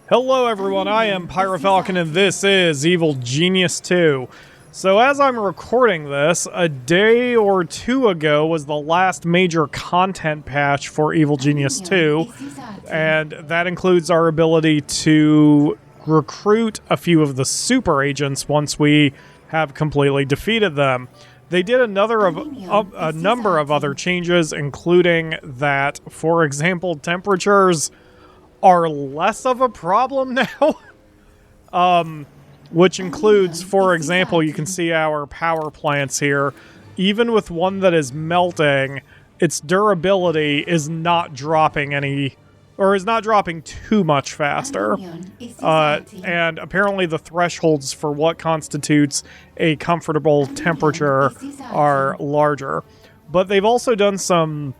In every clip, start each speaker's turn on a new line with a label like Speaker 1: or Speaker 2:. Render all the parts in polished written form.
Speaker 1: Hello everyone, I am PyroFalkon and this is Evil Genius 2. So as I'm recording this, a day or two ago was the last major content patch for Evil Genius 2, and that includes our ability to recruit a few of the super agents once we have completely defeated them. They did a number of other changes, including that, for example, temperatures are less of a problem now. Which includes, for example, you can see our power plants here. Even with one that is melting, its durability is not dropping is not dropping too much faster. And apparently the thresholds for what constitutes a comfortable temperature are larger. But they've also done some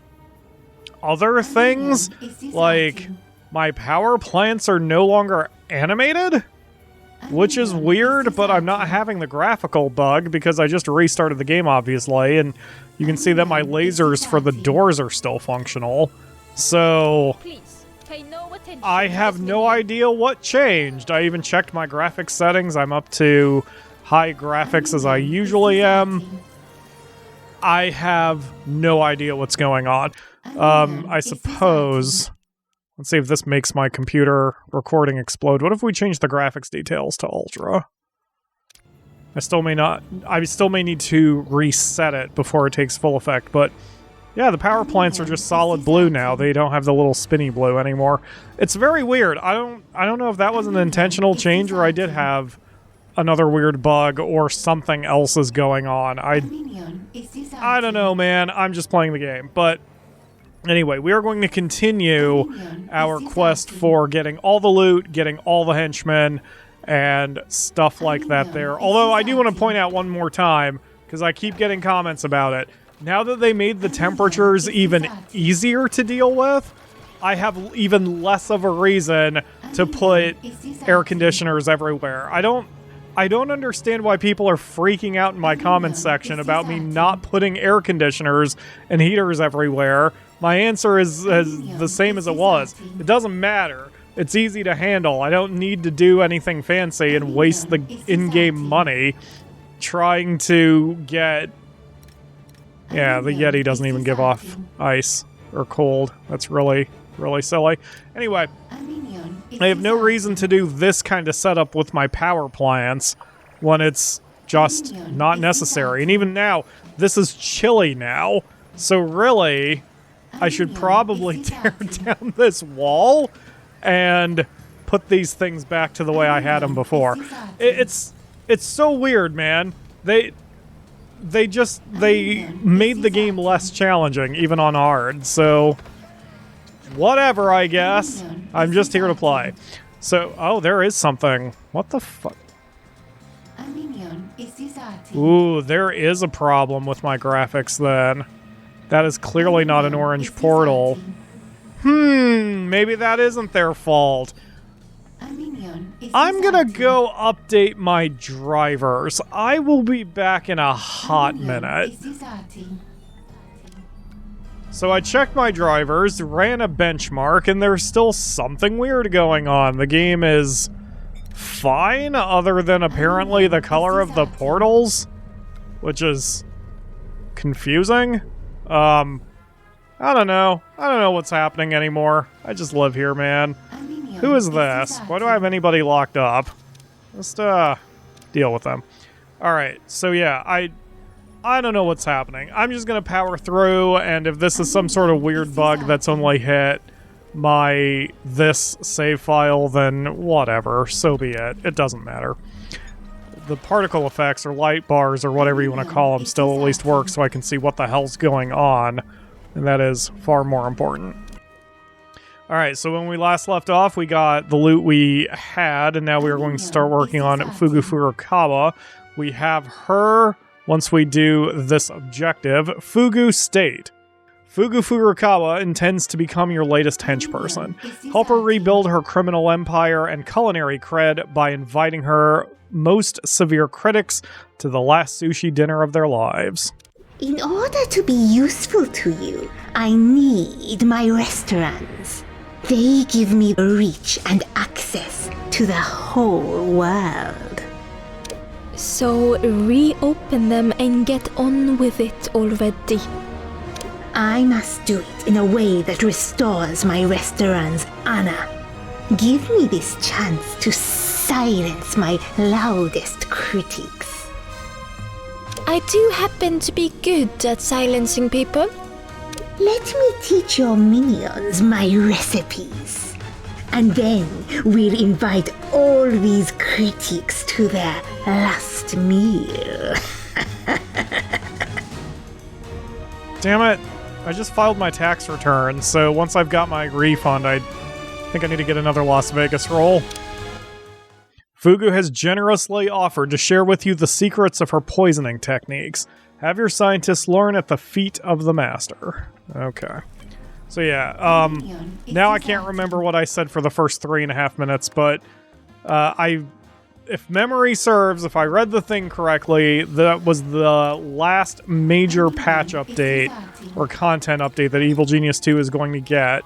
Speaker 1: other things, like my power plants are no longer animated, which is weird, but I'm not having the graphical bug because I just restarted the game, obviously, and you can see that my lasers for the doors are still functional. So I have no idea what changed. I even checked my graphics settings. I'm up to high graphics as I usually am. I have no idea what's going on. I suppose... Let's see if this makes my computer recording explode. What if we change the graphics details to Ultra? I still may need to reset it before it takes full effect, but yeah, the power plants are just solid blue now. They don't have the little spinny blue anymore. It's very weird. I don't know if that was an intentional change or I did have another weird bug or something else is going on. I don't know, man. I'm just playing the game, but anyway, we are going to continue our quest for getting all the loot, getting all the henchmen, and stuff like that there. Although I do want to point out one more time, because I keep getting comments about it, now that they made the temperatures even easier to deal with, I have even less of a reason to put air conditioners everywhere. I don't understand why people are freaking out in my comments section about me not putting air conditioners and heaters everywhere. My answer is the same as it was. It doesn't matter. It's easy to handle. I don't need to do anything fancy and waste the in-game money trying to get... Yeah, the Yeti doesn't even give off ice or cold. That's really, really silly. Anyway, I have no reason to do this kind of setup with my power plants when it's just not necessary. And even now, this is chilly now. So really, I should probably tear down this wall and put these things back to the way I had them before. It's so weird, man. They made the game less challenging, even on hard. So whatever, I guess. I'm just here to play. So, oh, there is something. What the fuck? Ooh, there is a problem with my graphics then. That is clearly not an orange portal. Maybe that isn't their fault. I'm gonna go update my drivers. I will be back in a hot minute. So I checked my drivers, ran a benchmark, and there's still something weird going on. The game is fine, other than apparently the color of the portals, which is confusing. I don't know. I don't know what's happening anymore. I just live here, man. Who is this? Why do I have anybody locked up? Just, deal with them. Alright, so yeah, I don't know what's happening. I'm just gonna power through, and if this is some sort of weird bug that's only hit this save file, then whatever, so be it. It doesn't matter. The particle effects, or light bars, or whatever you want to call them, still at least work so I can see what the hell's going on, and that is far more important. Alright, so when we last left off, we got the loot we had, and now we are going to start working on Furukawa. We have her... Once we do this objective, Fugu State. Furukawa intends to become your latest henchperson. Help her rebuild her criminal empire and culinary cred by inviting her most severe critics to the last sushi dinner of their lives.
Speaker 2: In order to be useful to you, I need my restaurants. They give me reach and access to the whole world.
Speaker 3: So reopen them and get on with it already.
Speaker 2: I must do it in a way that restores my restaurant's honor. Give me this chance to silence my loudest critics.
Speaker 3: I do happen to be good at silencing people.
Speaker 2: Let me teach your minions my recipes. And then we'll invite all these critics to their last meal.
Speaker 1: Damn it. I just filed my tax return, so once I've got my refund, I think I need to get another Las Vegas roll. Fugu has generously offered to share with you the secrets of her poisoning techniques. Have your scientists learn at the feet of the master. Okay. So yeah, now I can't remember what I said for the first 3.5 minutes, but if memory serves, if I read the thing correctly, that was the last major patch update or content update that Evil Genius 2 is going to get,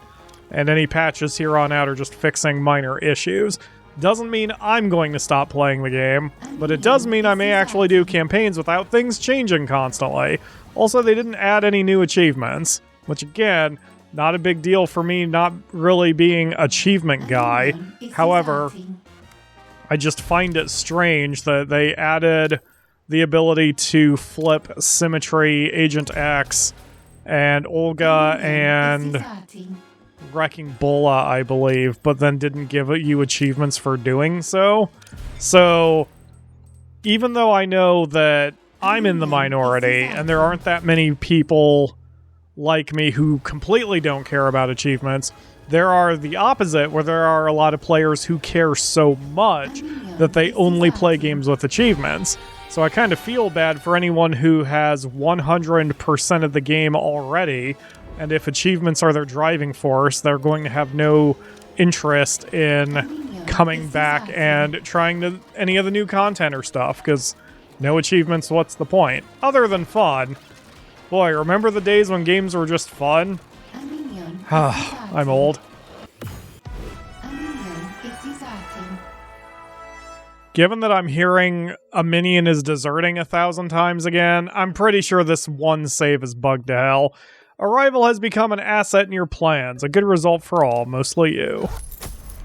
Speaker 1: and any patches here on out are just fixing minor issues. Doesn't mean I'm going to stop playing the game, but it does mean I may actually do campaigns without things changing constantly. Also, they didn't add any new achievements, which again, not a big deal for me not really being achievement guy. However, I just find it strange that they added the ability to flip Symmetry, Agent X, and Olga, and Wrecking Bola, I believe, but then didn't give you achievements for doing so. So, even though I know that I'm in the minority, and there aren't that many people like me who completely don't care about achievements, there are the opposite, where there are a lot of players who care so much that they only play games with achievements. So I kind of feel bad for anyone who has 100% of the game already, and if achievements are their driving force, they're going to have no interest in coming back and trying any of the new content or stuff, because no achievements, what's the point? Other than fun. Boy, remember the days when games were just fun? I'm old. Given that I'm hearing a minion is deserting 1,000 times again, I'm pretty sure this one save is bugged to hell. Arrival has become an asset in your plans. A good result for all, mostly you.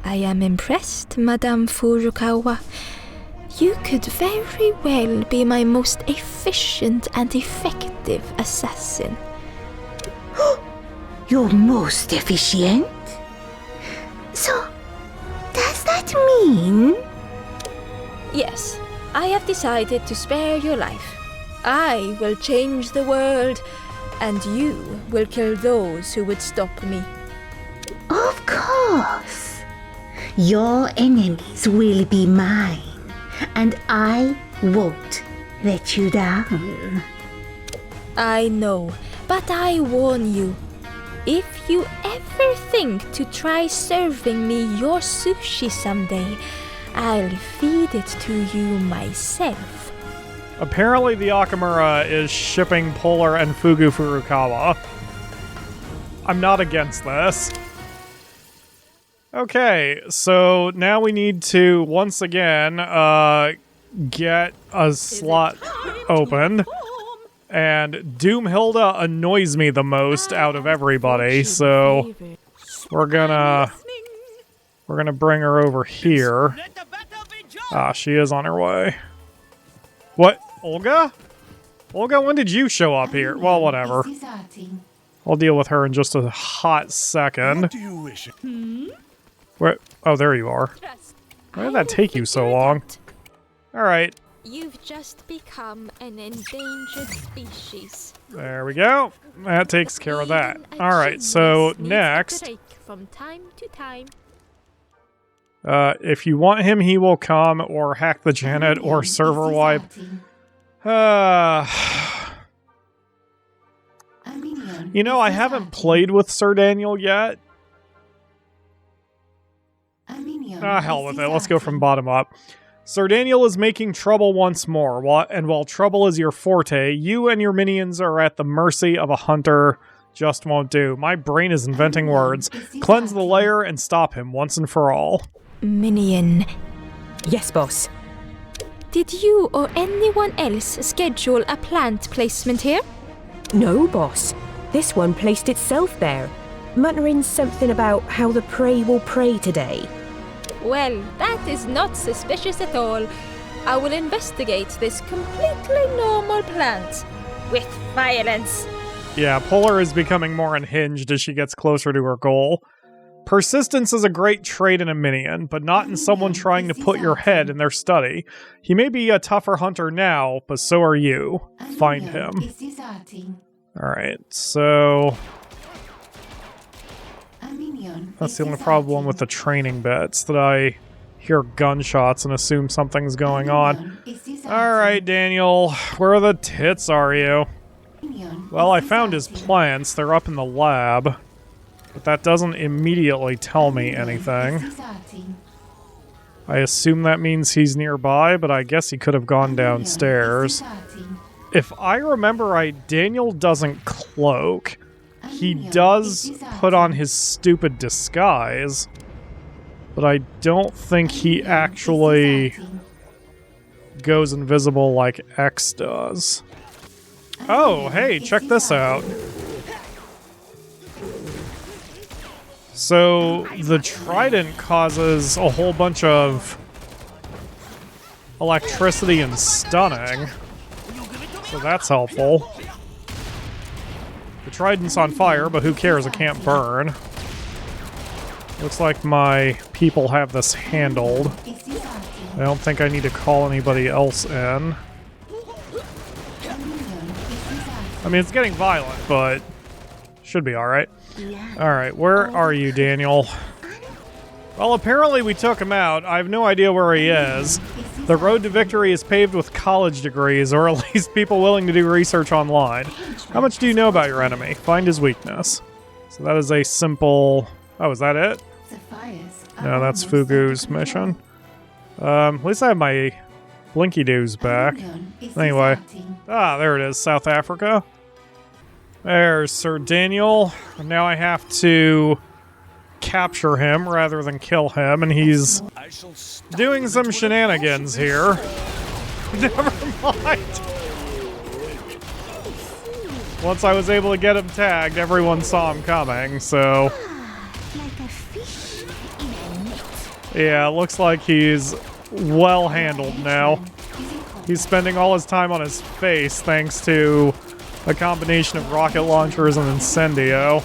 Speaker 3: I am impressed, Madame Furukawa. You could very well be my most efficient and effective assassin.
Speaker 2: You're most efficient? So, does that mean?
Speaker 3: Yes, I have decided to spare your life. I will change the world, and you will kill those who would stop me.
Speaker 2: Of course. Your enemies will be mine, and I won't let you down.
Speaker 3: I know, but I warn you. If you ever think to try serving me your sushi someday, I'll feed it to you myself.
Speaker 1: Apparently the Akamura is shipping Polar and Fugu Furukawa. I'm not against this. Okay, so now we need to, once again, get a slot opened. And Doomhilda annoys me the most out of everybody, so we're gonna bring her over here. Ah, she is on her way. What? Olga? Olga, when did you show up here? Well, whatever. I'll deal with her in just a hot second.
Speaker 4: What do you wish?
Speaker 1: Where? Oh, there you are. Why did that take you so long? Alright.
Speaker 3: You've just become an endangered species.
Speaker 1: There we go. That takes care of that. Alright, so next.
Speaker 3: From time to time.
Speaker 1: If you want him, he will come, or hack the Janet, or server wipe. You know, I haven't played with Sir Daniel yet. Ah, hell with it. Let's go from bottom up. Sir Daniel is making trouble once more, and while trouble is your forte, you and your minions are at the mercy of a hunter Just won't do. My brain is inventing words. Cleanse the layer and stop him once and for all.
Speaker 3: Minion,
Speaker 4: Yes, boss.
Speaker 3: did you or anyone else schedule a plant placement here?
Speaker 4: No, boss. This one placed itself there, muttering something about how the prey will pray today.
Speaker 3: Well, that is not suspicious at all. I will investigate this completely normal plant with violence.
Speaker 1: Yeah, Polar is becoming more unhinged as she gets closer to her goal. Persistence is a great trait in a minion, but not in someone trying to put your head in their study. He may be a tougher hunter now, but so are you. Find him. Alright, so... that's the only problem with the training bits, that I hear gunshots and assume something's going on. Alright, Daniel, where the tits are you? Well, I found his plants. They're up in the lab. But that doesn't immediately tell me anything. I assume that means he's nearby, but I guess he could have gone downstairs. If I remember right, Daniel doesn't cloak. He does put on his stupid disguise, but I don't think he actually goes invisible like X does. Oh, hey, check this out. So, the trident causes a whole bunch of electricity and stunning. So that's helpful. The trident's on fire, but who cares? It can't burn. Looks like my people have this handled. I don't think I need to call anybody else in. I mean, it's getting violent, but should be alright. Alright, where are you, Daniel? Well, apparently we took him out. I have no idea where he is. The road to victory is paved with college degrees, or at least people willing to do research online. How much do you know about your enemy? Find his weakness. So that is a simple... oh, is that it? No, that's Fugu's mission. At least I have my Blinky-Doos back. Anyway. Ah, there it is, South Africa. There's Sir Daniel. Now I have to capture him rather than kill him, and he's doing some shenanigans here. Never mind. Once I was able to get him tagged, everyone saw him coming, so... yeah, it looks like he's well handled now. He's spending all his time on his face thanks to a combination of rocket launchers and incendio.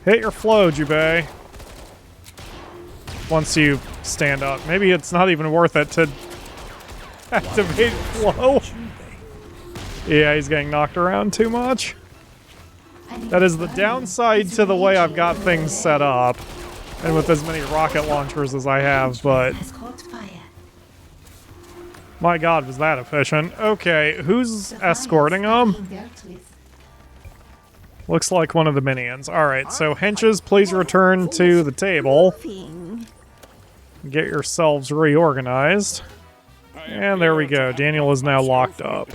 Speaker 1: Hit your flow, Jubei. Once you stand up. Maybe it's not even worth it to activate flow. Yeah, he's getting knocked around too much. That is the downside to the way I've got things set up. And with as many rocket launchers as I have, but... my god, was that efficient. Okay, who's escorting him? Looks like one of the minions. Alright, so henches, please return to the table. Get yourselves reorganized. And there we go. Daniel is now locked up.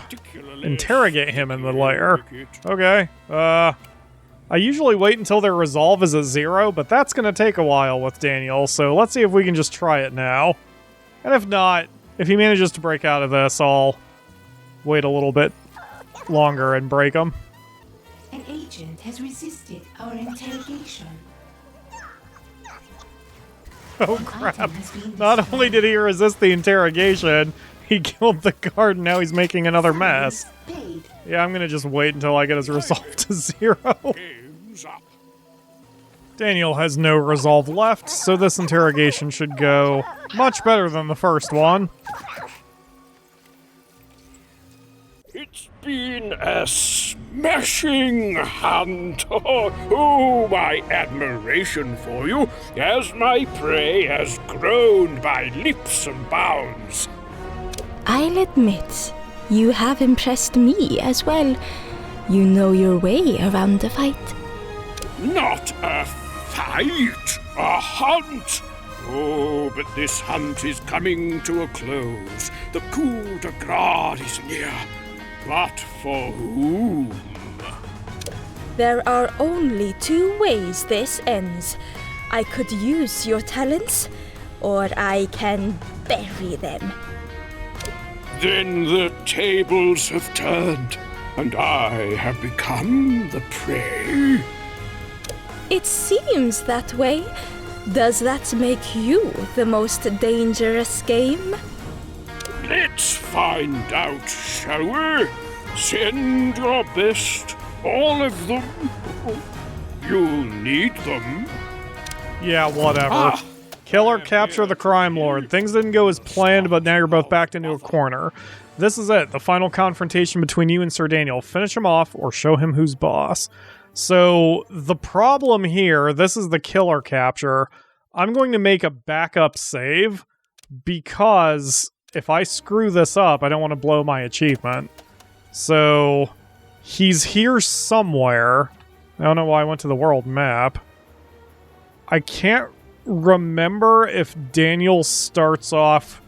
Speaker 1: Interrogate him in the lair. Okay. I usually wait until their resolve is at 0, but that's going to take a while with Daniel, so let's see if we can just try it now. And if not, if he manages to break out of this, I'll wait a little bit longer and break him.
Speaker 2: An agent has resisted our interrogation.
Speaker 1: Oh crap. Not only did he resist the interrogation, he killed the guard and now he's making another mess. Yeah, I'm gonna just wait until I get his resolve to 0. Daniel has no resolve left, so this interrogation should go much better than the first one.
Speaker 5: It's been a smashing hunt. Oh, my admiration for you, as my prey has grown by leaps and bounds.
Speaker 3: I'll admit, you have impressed me as well. You know your way around the fight.
Speaker 5: Not a fight, a hunt. Oh, but this hunt is coming to a close. The coup de grace is near. But for whom?
Speaker 3: There are only two ways this ends. I could use your talents, or I can bury them.
Speaker 5: Then the tables have turned, and I have become the prey.
Speaker 3: It seems that way. Does that make you the most dangerous game?
Speaker 5: Let's find out, shall we? Send your best, all of them. You'll need them.
Speaker 1: Yeah, whatever. Killer, capture the crime lord. Things didn't go as planned, but now you're both backed into a corner. This is it, the final confrontation between you and Sir Daniel. Finish him off or show him who's boss. So, the problem here, this is the killer capture. I'm going to make a backup save because if I screw this up, I don't want to blow my achievement. So, he's here somewhere. I don't know why I went to the world map. I can't remember if Daniel starts off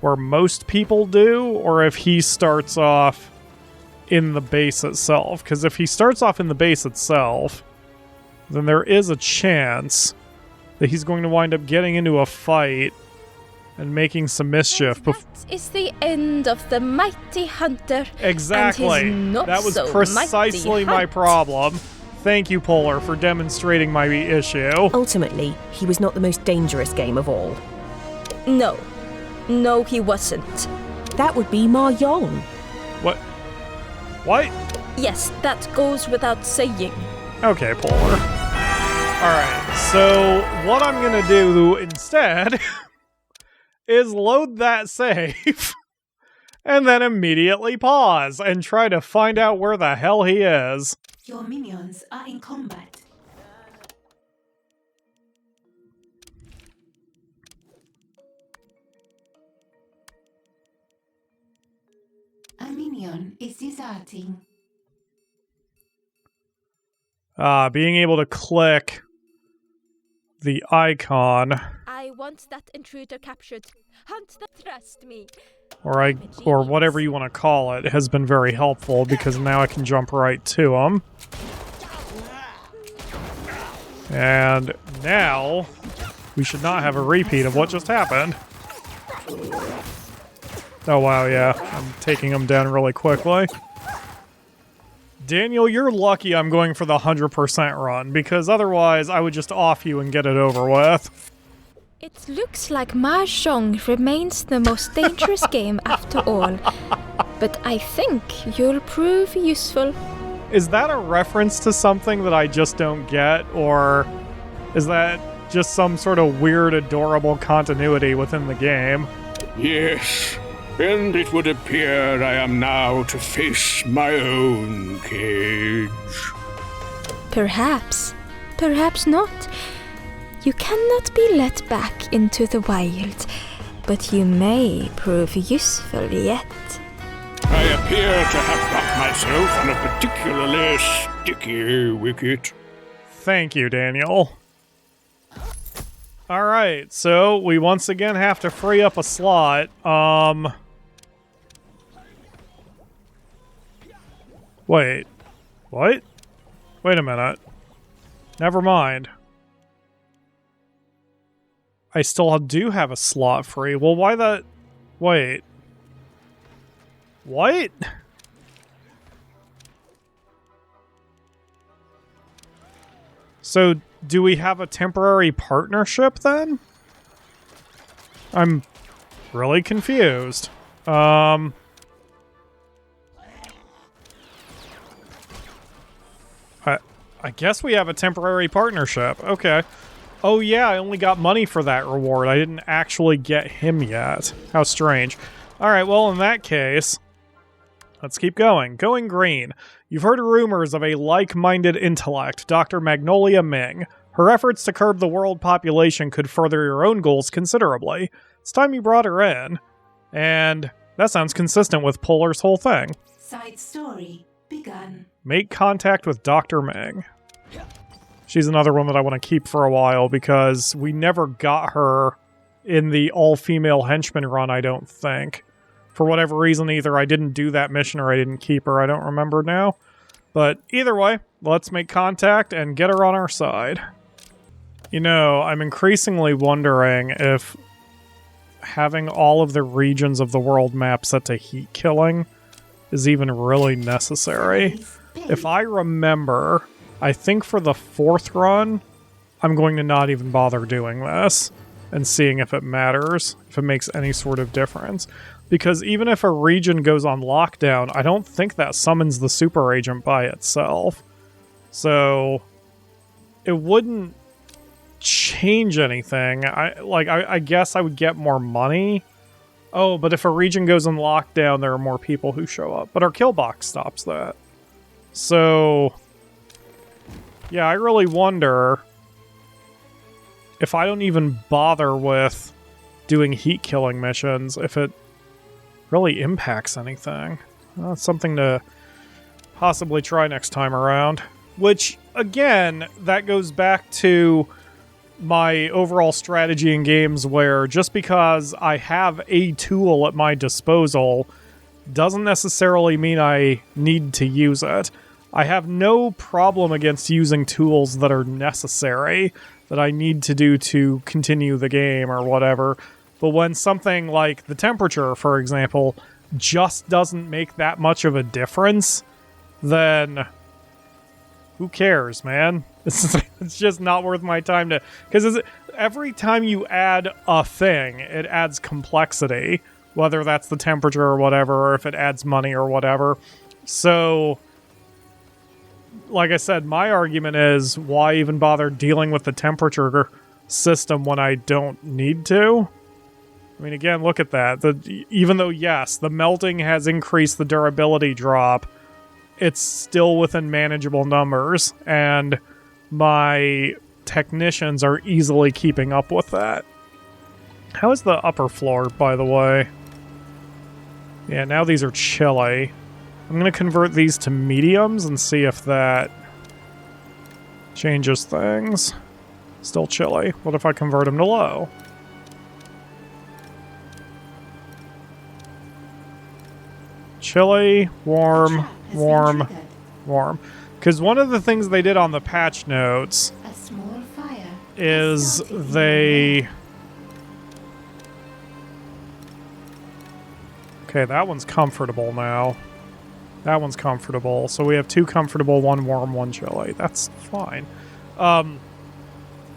Speaker 1: where most people do, or if he starts off in the base itself. Because if he starts off in the base itself, then there is a chance that he's going to wind up getting into a fight and making some mischief.
Speaker 3: That is the end of the mighty hunter.
Speaker 1: Exactly.
Speaker 3: And his not
Speaker 1: that was
Speaker 3: so
Speaker 1: precisely
Speaker 3: mighty
Speaker 1: my
Speaker 3: hunt.
Speaker 1: problem. Thank you, Polar, for demonstrating my issue.
Speaker 4: Ultimately, he was not the most dangerous game of all.
Speaker 3: No. No, he wasn't.
Speaker 4: That would be Ma Yong.
Speaker 1: What? What?
Speaker 3: Yes, that goes without saying.
Speaker 1: Okay, Polar. Alright, so what I'm gonna do instead is load that save and then immediately pause and try to find out where the hell he is.
Speaker 2: Your minions are in combat. A minion is deserting.
Speaker 1: Being able to click the icon,
Speaker 3: I want that intruder captured. Hunt the trust me.
Speaker 1: or whatever you want to call it, has been very helpful because now I can jump right to him. And now we should not have a repeat of what just happened. Oh wow, yeah, I'm taking him down really quickly. Daniel, you're lucky I'm going for the 100% run, because otherwise I would just off you and get it over with.
Speaker 3: It looks like Mahjong remains the most dangerous game after all. But I think you'll prove useful.
Speaker 1: Is that a reference to something that I just don't get, or is that just some sort of weird, adorable continuity within the game?
Speaker 5: Yes, and it would appear I am now to face my own cage.
Speaker 3: Perhaps. Perhaps not. You cannot be let back into the wild, but you may prove useful yet.
Speaker 5: I appear to have got myself on a particularly sticky wicket.
Speaker 1: Thank you, Daniel. Alright, so we once again have to free up a slot. Wait. What? Wait a minute. Never mind. I still do have a slot free. Well, why the... Wait. What? So, do we have a temporary partnership then? I'm really confused. I guess we have a temporary partnership. Okay. Oh yeah, I only got money for that reward. I didn't actually get him yet. How strange. Alright, well in that case, let's keep going. Going green. You've heard rumors of a like-minded intellect, Dr. Magnolia Ming. Her efforts to curb the world population could further your own goals considerably. It's time you brought her in. And that sounds consistent with Polar's whole thing.
Speaker 2: Side story begun.
Speaker 1: Make contact with Dr. Ming. She's another one that I want to keep for a while because we never got her in the all-female henchman run, I don't think. For whatever reason, either I didn't do that mission or I didn't keep her. I don't remember now. But either way, let's make contact and get her on our side. You know, I'm increasingly wondering if having all of the regions of the world map set to heat killing is even really necessary. If I remember, I think for the 4th run, I'm going to not even bother doing this and seeing if it matters, if it makes any sort of difference. Because even if a region goes on lockdown, I don't think that summons the super agent by itself. So it wouldn't change anything. I guess I would get more money. Oh, but if a region goes on lockdown, there are more people who show up. But our kill box stops that. So yeah, I really wonder if I don't even bother with doing heat killing missions, if it really impacts anything. Well, it's something to possibly try next time around. Which, again, that goes back to my overall strategy in games where just because I have a tool at my disposal doesn't necessarily mean I need to use it. I have no problem against using tools that are necessary, that I need to do to continue the game or whatever. But when something like the temperature, for example, just doesn't make that much of a difference, then who cares, man? It's just not worth my time to... Because every time you add a thing, it adds complexity, whether that's the temperature or whatever, or if it adds money or whatever. So, like I said, my argument is, why even bother dealing with the temperature system when I don't need to? I mean, again, look at that. Even though, yes, the melting has increased the durability drop, it's still within manageable numbers, and my technicians are easily keeping up with that. How is the upper floor, by the way? Yeah, now these are chilly. I'm going to convert these to mediums and see if that changes things. Still chilly. What if I convert them to low? Chilly, warm, warm, warm. Because one of the things they did on the patch notes is they... Okay, that one's comfortable now. That one's comfortable. So we have 2 comfortable, 1 warm, 1 chilly. That's fine.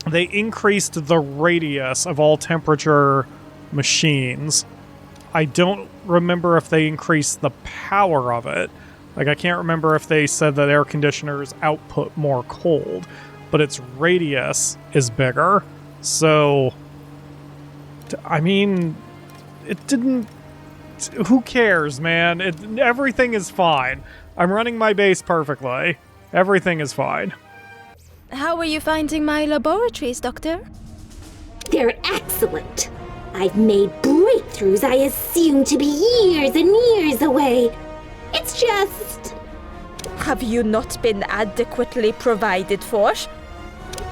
Speaker 1: They increased the radius of all temperature machines. I don't remember if they increased the power of it. Like, I can't remember if they said that air conditioners output more cold, but its radius is bigger. So, I mean, it didn't... Who cares, man? Everything is fine. I'm running my base perfectly. Everything is fine.
Speaker 3: How are you finding my laboratories, Doctor?
Speaker 2: They're excellent. I've made breakthroughs I assumed to be years and years away. It's just...
Speaker 3: Have you not been adequately provided for?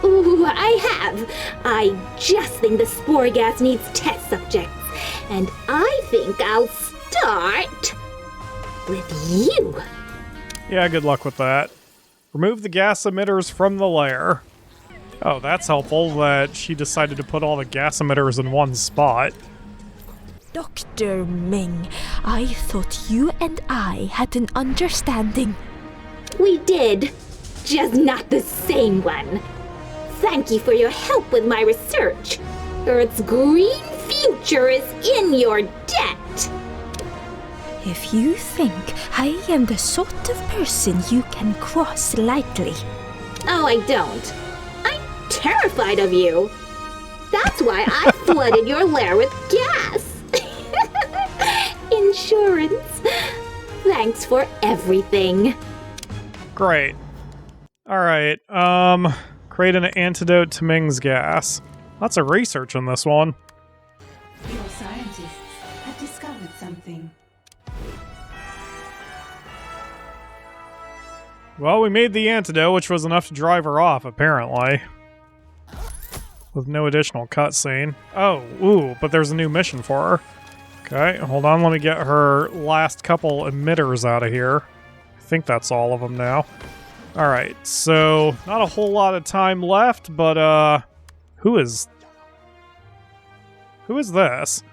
Speaker 2: Ooh, I have. I just think the spore gas needs test subjects. And I think I'll start with you.
Speaker 1: Yeah, good luck with that. Remove the gas emitters from the lair. Oh, that's helpful that she decided to put all the gas emitters in one spot.
Speaker 3: Dr. Ming, I thought you and I had an understanding.
Speaker 2: We did, just not the same one. Thank you for your help with my research. Earth's green future is in your debt.
Speaker 3: If you think I am the sort of person you can cross lightly.
Speaker 2: Oh, I don't. I'm terrified of you. That's why I flooded your lair with gas. Insurance. Thanks for everything.
Speaker 1: Great. Alright, create an antidote to Ming's gas. Lots of research on this one.
Speaker 6: Your scientists have discovered something.
Speaker 1: Well, we made the antidote, which was enough to drive her off, apparently. With no additional cutscene. Oh, ooh, but there's a new mission for her. Okay, hold on. Let me get her last couple emitters out of here. I think that's all of them now. All right, so not a whole lot of time left, but who is this?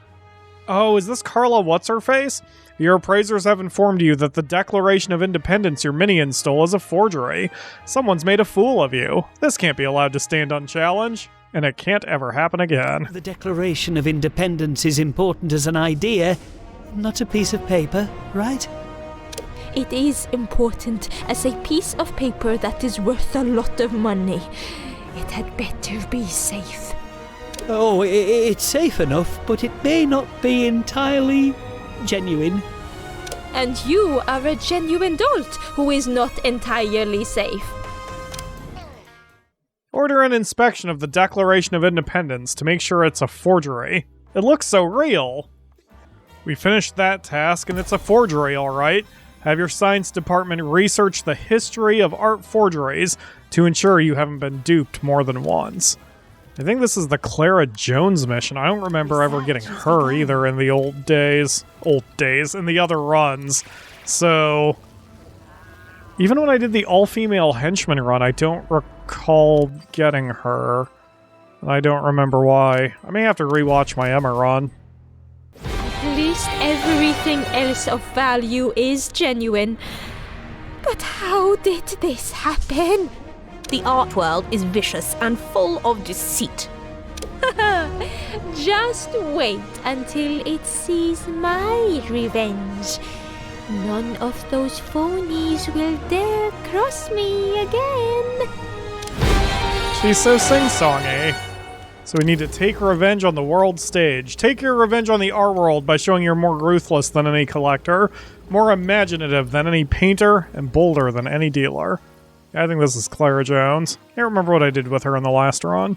Speaker 1: Oh, is this Carla What's-Her-Face? Your appraisers have informed you that the Declaration of Independence your minion stole is a forgery. Someone's made a fool of you. This can't be allowed to stand unchallenged, and it can't ever happen again.
Speaker 7: The Declaration of Independence is important as an idea, not a piece of paper, right?
Speaker 3: It is important as a piece of paper that is worth a lot of money. It had better be safe.
Speaker 7: Oh, it's safe enough, but it may not be entirely genuine.
Speaker 3: And you are a genuine dolt who is not entirely safe.
Speaker 1: Order an inspection of the Declaration of Independence to make sure it's a forgery. It looks so real. We finished that task, and it's a forgery, all right. Have your science department research the history of art forgeries to ensure you haven't been duped more than once. I think this is the Clara Jones mission. I don't remember ever getting her either in the old days, in the other runs. So, even when I did the all-female henchman run, I don't recall getting her. I don't remember why. I may have to rewatch my Emma run.
Speaker 3: At least everything else of value is genuine. But how did this happen?
Speaker 4: The art world is vicious and full of deceit.
Speaker 3: Just wait until it sees my revenge. None of those phonies will dare cross me again.
Speaker 1: She's so sing-songy. So we need to take revenge on the world stage. Take your revenge on the art world by showing you're more ruthless than any collector, more imaginative than any painter, and bolder than any dealer. I think this is Clara Jones. Can't remember what I did with her in the last run.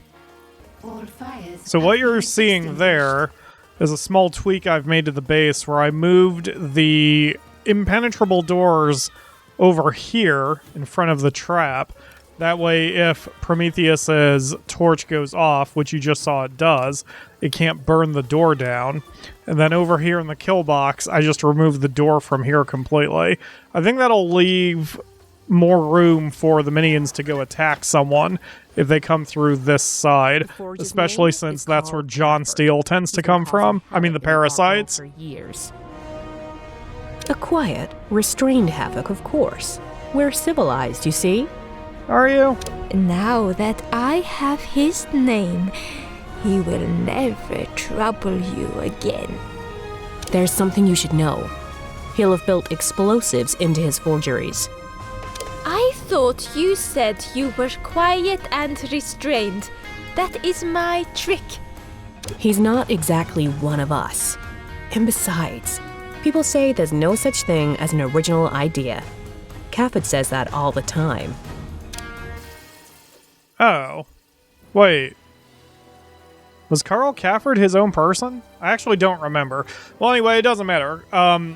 Speaker 1: So what you're seeing there is a small tweak I've made to the base where I moved the impenetrable doors over here in front of the trap. That way, if Prometheus's torch goes off, which you just saw it does, it can't burn the door down. And then over here in the kill box, I just removed the door from here completely. I think that'll leave more room for the minions to go attack someone if they come through this side, especially since that's where John Steele tends to come from. I mean, the parasites.
Speaker 4: For years. A quiet, restrained havoc, of course. We're civilized, you see?
Speaker 1: Are you?
Speaker 3: Now that I have his name, he will never trouble you again.
Speaker 4: There's something you should know. He'll have built explosives into his forgeries.
Speaker 3: I thought you said you were quiet and restrained. That is my trick.
Speaker 4: He's not exactly one of us. And besides, people say there's no such thing as an original idea. Caffard says that all the time.
Speaker 1: Oh. Wait. Was Carl Caffard his own person? I actually don't remember. Well, anyway, it doesn't matter.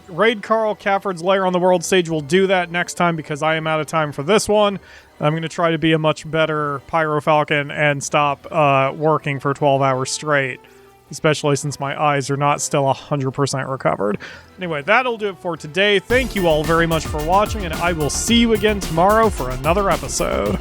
Speaker 1: Raid Carl Caffard's lair on the world stage will do that next time because I am out of time for this one. I'm going to try to be a much better PyroFalkon and stop working for 12 hours straight, especially since my eyes are not still 100% recovered. Anyway, that'll do it for today. Thank you all very much for watching, and I will see you again tomorrow for another episode.